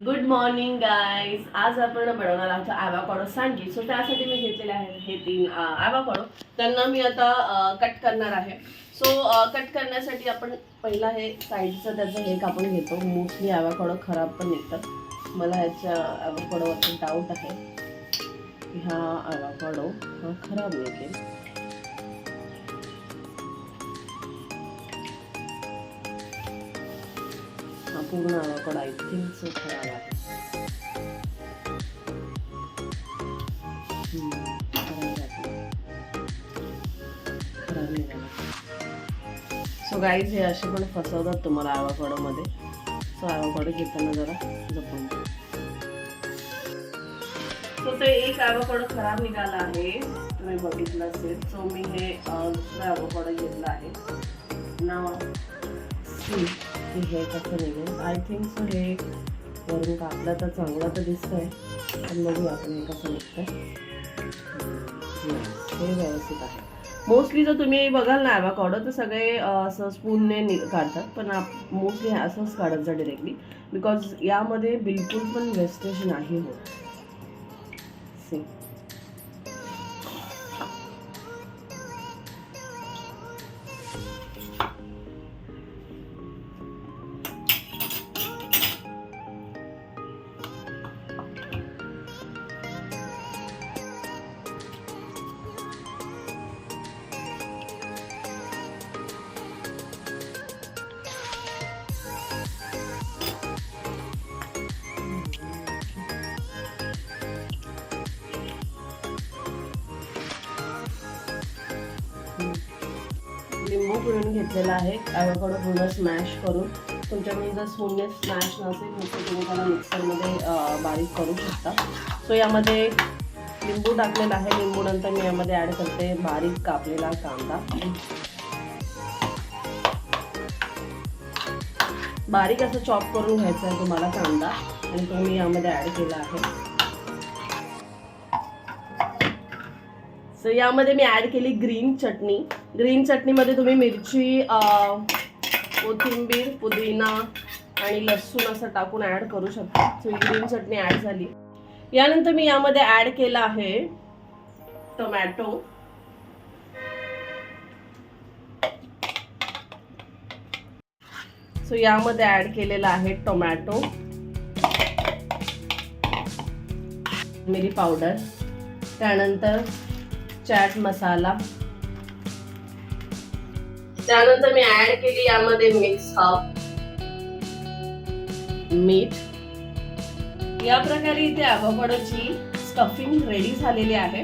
Good morning guys. आज आपण बनवणार आहोत ॲव्होकाडो सँडविच. सो त्यासाठी मी घेतलेले आहेत हे 3 ॲव्होकाडो. त्यांना मी आता कट करणार आहे. सो कट करण्यासाठी आपण पहिला हे साईडचं त्याचं हे कापून घेतो. मोस्टली ॲव्होकाडो खराब पण निघतात. मला ह्याच्या ॲव्होकाडोवरती डाऊट आहे की हा ॲव्होकाडो हा खराब निघेल. हा पूर्ण ॲव्होकाडो आय थिंक सो खराब आहे. सो गाईज हे असे पण फसवतात तुम्हाला ॲव्होकाडोमध्ये. सो ॲव्होकाडो घेताना जरा जपून. सो ते एक ॲव्होकाडो खराब निघाला आहे, तुम्ही बघितलं असेल. सो मी हे दुसरा ॲव्होकाडो घेतला आहे ना. हे कसं निघेल. आय थिंक सो हे वरून कापलं तर चांगलं तर दिसतंय, पण बघूया आपण हे कसं निघतंय. हे व्यवस्थित आहे. मोस्टली जर तुम्ही बघाल ना ॲव्होकाडो तर सगळे असं स्पूनने काढतात, पण मोस्टली असंच काढत जा डिरेक्टली, बिकॉज यामध्ये बिलकुल पण वेस्टेज नाही होत. सी लिंबू पिळून घेतलेला आहे. ॲव्होकाडो पूर्ण स्मॅश करून. तुमच्याकडे जर स्पूनने स्मॅश नसेल तर तुम्ही त्याला मिक्सरमध्ये बारीक करू शकता. सो यामध्ये लिंबू टाकलेला आहे. लिंबू नंतर मी यामध्ये ॲड करते बारीक कापलेला कांदा. बारीक असं चॉप करून घ्यायचा आहे तुम्हाला कांदा, आणि तो मी यामध्ये ॲड केला आहे. सो यामध्ये मी ॲड केली ग्रीन चटणी. ग्रीन चटणीमध्ये तुम्ही मिरची, कोथिंबीर, पुदिना आणि लसूण असं टाकून ॲड करू शकता. सो ही ग्रीन चटणी ॲड झाली. यानंतर मी यामध्ये ॲड केला आहे टोमॅटो. सो यामध्ये ॲड केलेला आहे टोमॅटो, मिरी पावडर, त्यानंतर चाट मसाला, त्यानंतर मी ऍड केली यामध्ये मिक्स हर्ब, मीठ. या प्रकारे इथे ॲव्होकाडोची स्टफिंग रेडी झालेली आहे.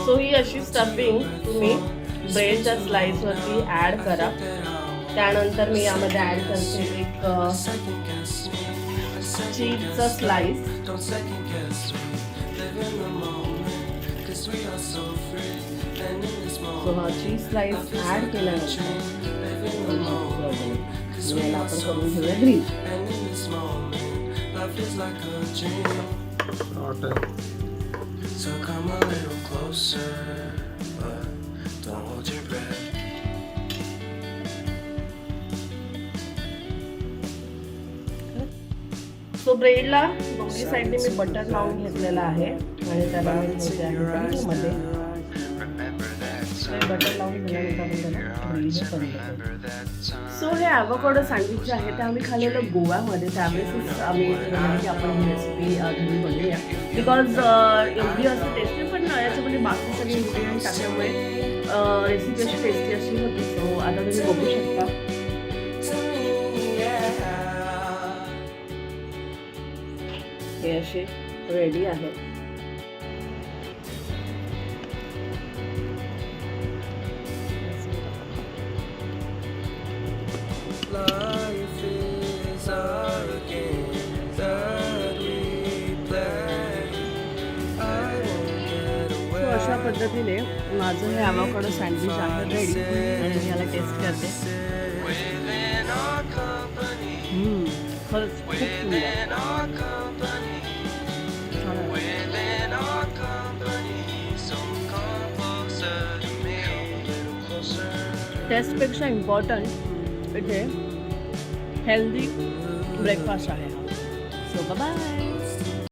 सो ही अशी स्टफिंग तुम्ही ब्रेडच्या स्लाइस वरती ऍड करा. त्यानंतर मी यामध्ये ऍड करते एक चीजचा स्लाइस. सो हा चीज स्लाइस ऍड केल्यानंतर याला आपण करून घेऊया green. So come a little closer, but don't hold your breath. So ब्रेडला दोन्ही साईडने मी बटर लावून घेतलेला आहे आणि त्याला मी ठेवते आहे मध्ये. बटर लावून सो हे ॲव्होकाडो सँडविच जे आहे ते आम्ही खाल्लेलं गोव्यामध्ये. त्यावेळेस आम्ही की आपण ही रेसिपी घरी बनवूया, बिकॉज एवढी असं टेस्टी पण याच्यामध्ये बाकी सगळे इन्ग्रेडियंट टाकल्यामुळे रेसिपी अशी टेस्टी अशी होती. सो आता तुम्ही बघू शकता हे असे रेडी आहे. अशा पद्धतीने माझं हे ॲव्होकाडो सँडविच आहे रेडी. आणि याला टेस्ट करते. खरंच खूप सुंदर. टेस्टपेक्षा इम्पॉर्टंट इथे हेल्दी ब्रेकफास्ट आहे हा. So bye.